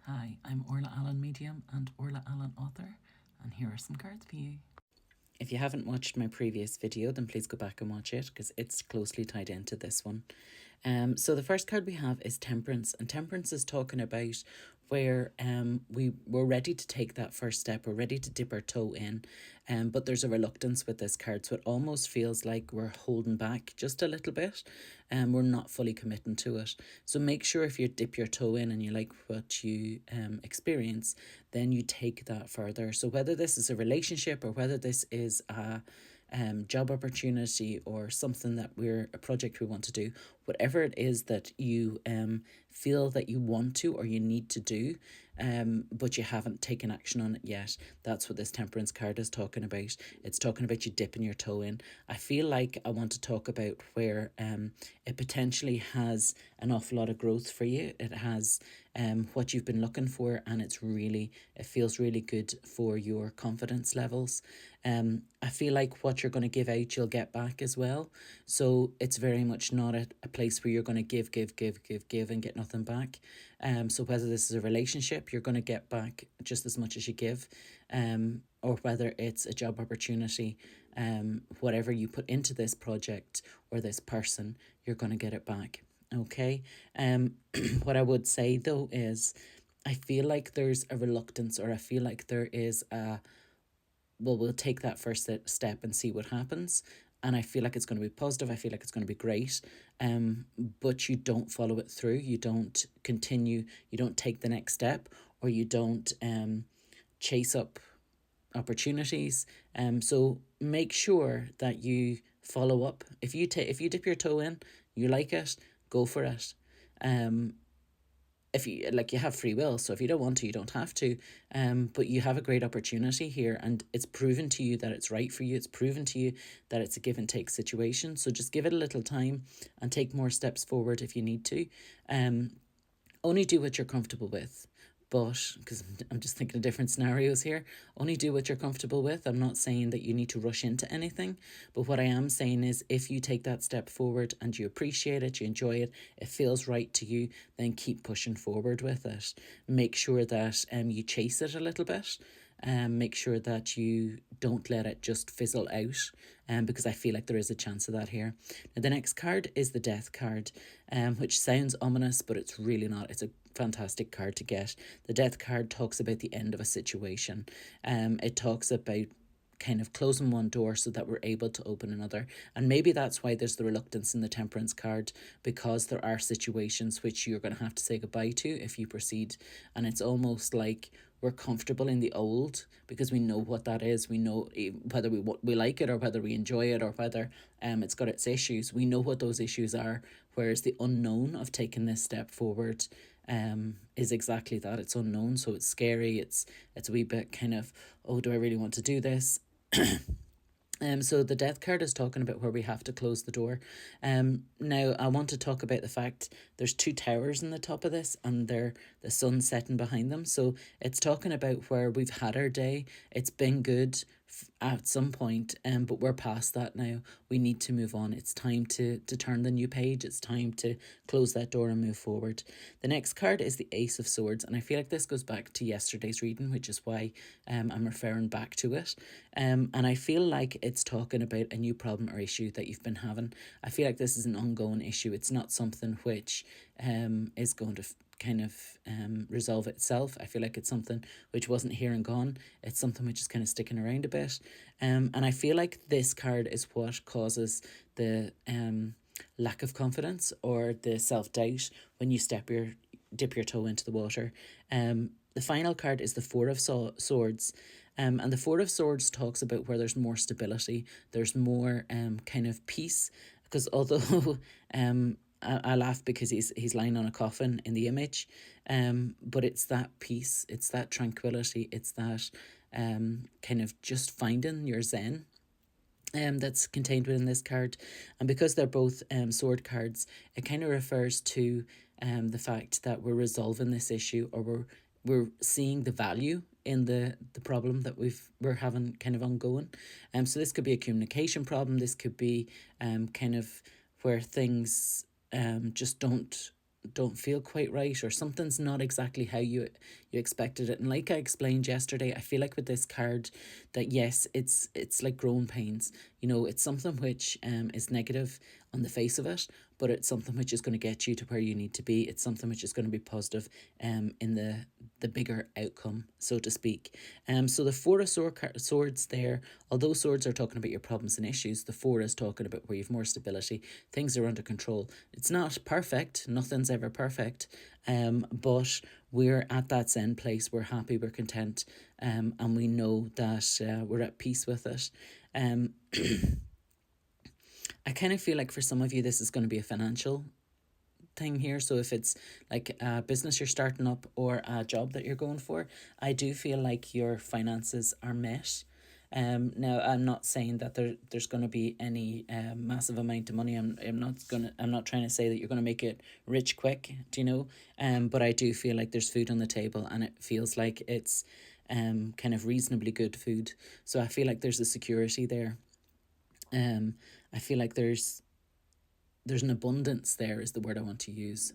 Hi, I'm Orla Allen Medium and Orla Allen Author, and here are some cards for you. If you haven't watched my previous video, then please go back and watch it because it's closely tied into this one. So the first card we have is Temperance, and Temperance is talking about where we're ready to take that first step, we're ready to dip our toe in, but there's a reluctance with this card, so it almost feels like we're holding back just a little bit, and we're not fully committing to it. So make sure if you dip your toe in and you like what you experience, then you take that further. So whether this is a relationship or whether this is a job opportunity or something that a project we want to do, whatever it is that you feel that you want to or you need to do, but you haven't taken action on it yet, that's what this Temperance card is talking about. It's talking about you dipping your toe in. I feel like I want to talk about where it potentially has an awful lot of growth for you. It has what you've been looking for, and it feels really good for your confidence levels. I feel like what you're going to give out, you'll get back as well. So it's very much not a place where you're going to give, and get nothing back. So whether this is a relationship, you're going to get back just as much as you give. Or whether it's a job opportunity, whatever you put into this project or this person, you're going to get it back. Okay. What I would say though is, I feel like there's a reluctance, or I feel like there is we'll take that first step and see what happens. And I feel like it's going to be positive. I feel like it's going to be great. But you don't follow it through. You don't continue. You don't take the next step, or you don't chase up opportunities. So make sure that you follow up. If you dip your toe in, you like it, go for it. If you like, you have free will, so if you don't want to, you don't have to, but you have a great opportunity here, and it's proven to you that it's right for you. It's proven to you that it's a give and take situation, so just give it a little time and take more steps forward if you need to. Only do what you're comfortable with, but because I'm just thinking of different scenarios here, only do what you're comfortable with. I'm not saying that you need to rush into anything, but what I am saying is, if you take that step forward and you appreciate it, you enjoy it, it feels right to you, then keep pushing forward with it. Make sure that you chase it a little bit. Make sure that you don't let it just fizzle out, because I feel like there is a chance of that here. Now, the next card is the Death card, which sounds ominous, but it's really not. It's a fantastic card to get. The Death card talks about the end of a situation. It talks about kind of closing one door so that we're able to open another. And maybe that's why there's the reluctance in the Temperance card, because there are situations which you're going to have to say goodbye to if you proceed. And it's almost like we're comfortable in the old because we know what that is. We know whether we like it or whether we enjoy it or whether it's got its issues. We know what those issues are, whereas the unknown of taking this step forward is exactly that. It's unknown, so it's scary. It's a wee bit kind of, oh, do I really want to do this? So the Death card is talking about where we have to close the door. Now I want to talk about the fact there's two towers in the top of this, and the sun setting behind them. So it's talking about where we've had our day. It's been good at some point, but we're past that now. We need to move on. It's time to turn the new page. It's time to close that door and move forward. The next card is the Ace of Swords, and I feel like this goes back to yesterday's reading, which is why I'm referring back to it. And I feel like it's talking about a new problem or issue that you've been having. I feel like this is an ongoing issue. It's not something which is going to kind of resolve itself. I feel like it's something which wasn't here and gone. It's something which is kind of sticking around a bit. And I feel like this card is what causes the lack of confidence or the self-doubt when you dip your toe into the water. The final card is the Four of Swords. And the Four of Swords talks about where there's more stability, there's more kind of peace. Because although I laugh because he's lying on a coffin in the image, but it's that peace, it's that tranquility, it's that kind of just finding your zen. That's contained within this card, and because they're both sword cards, it kind of refers to the fact that we're resolving this issue, or we're seeing the value in the problem that we're having kind of ongoing. So this could be a communication problem. This could be kind of where things just don't don't feel quite right, or something's not exactly how you expected it. And like I explained yesterday, I feel like with this card that yes, it's like growing pains. You know, it's something which is negative on the face of it, but it's something which is going to get you to where you need to be. It's something which is going to be positive in the bigger outcome, so to speak. So the Four of Swords there, although swords are talking about your problems and issues, the Four is talking about where you've more stability, things are under control. It's not perfect, nothing's ever perfect, but we're at that zen place. We're happy, we're content, and we know that we're at peace with it. I kind of feel like for some of you, this is going to be a financial thing here. So if it's like a business you're starting up or a job that you're going for, I do feel like your finances are met. Now I'm not saying that there's going to be any massive amount of money. I'm not trying to say that you're going to make it rich quick, do you know? But I do feel like there's food on the table, and it feels like it's kind of reasonably good food. So I feel like there's a security there. I feel like there's an abundance there, is the word I want to use.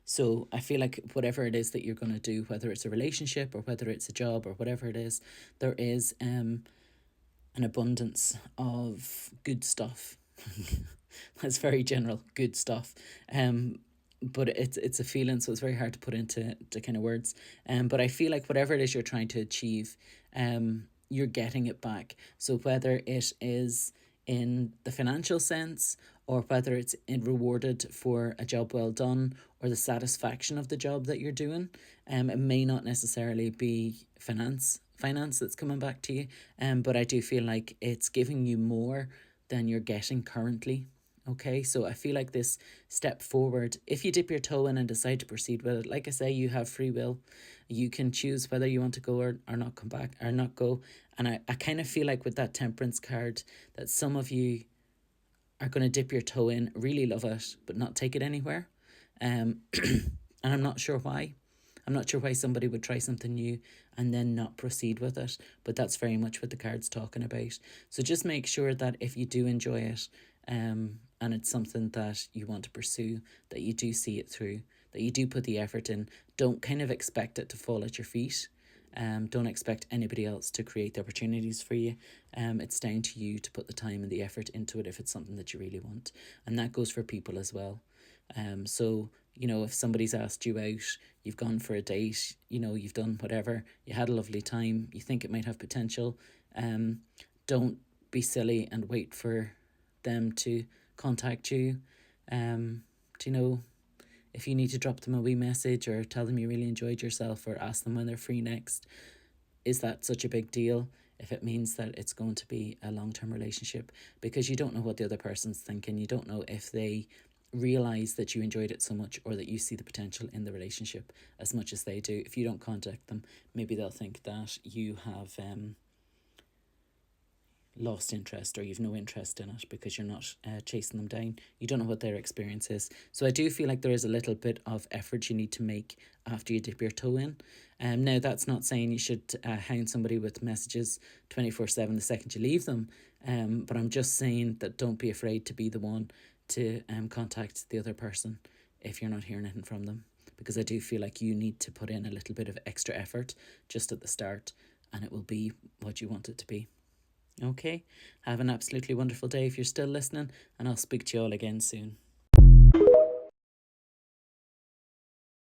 So I feel like whatever it is that you're going to do, whether it's a relationship or whether it's a job or whatever it is, there is an abundance of good stuff. That's very general, good stuff. But it's a feeling, so it's very hard to put into kind of words. But I feel like whatever it is you're trying to achieve, you're getting it back. So whether it is in the financial sense, or whether it's in rewarded for a job well done, or the satisfaction of the job that you're doing, it may not necessarily be finance that's coming back to you, but I do feel like it's giving you more than you're getting currently. Okay, so I feel like this step forward, if you dip your toe in and decide to proceed with it, like I say, you have free will. You can choose whether you want to go or not come back or not go. And I kind of feel like with that Temperance card that some of you are going to dip your toe in, really love it, but not take it anywhere. And I'm not sure why. I'm not sure why somebody would try something new and then not proceed with it, but that's very much what the card's talking about. So just make sure that if you do enjoy it, and it's something that you want to pursue, that you do see it through, that you do put the effort in. Don't kind of expect it to fall at your feet. Don't expect anybody else to create the opportunities for you. It's down to you to put the time and the effort into it if it's something that you really want. And that goes for people as well. So, you know, if somebody's asked you out, you've gone for a date, you know, you've done whatever, you had a lovely time, you think it might have potential, don't be silly and wait for them to contact you. Do you know, if you need to drop them a wee message or tell them you really enjoyed yourself or ask them when they're free next, is that such a big deal if it means that it's going to be a long-term relationship? Because you don't know what the other person's thinking. You don't know if they realise that you enjoyed it so much or that you see the potential in the relationship as much as they do. If you don't contact them, maybe they'll think that you have lost interest or you've no interest in it because you're not chasing them down. You don't know what their experience is. So I do feel like there is a little bit of effort you need to make after you dip your toe in. Now that's not saying you should hound somebody with messages 24/7 the second you leave them, but I'm just saying that don't be afraid to be the one to contact the other person if you're not hearing anything from them, because I do feel like you need to put in a little bit of extra effort just at the start, and it will be what you want it to be. Okay, have an absolutely wonderful day if you're still listening, and I'll speak to you all again soon.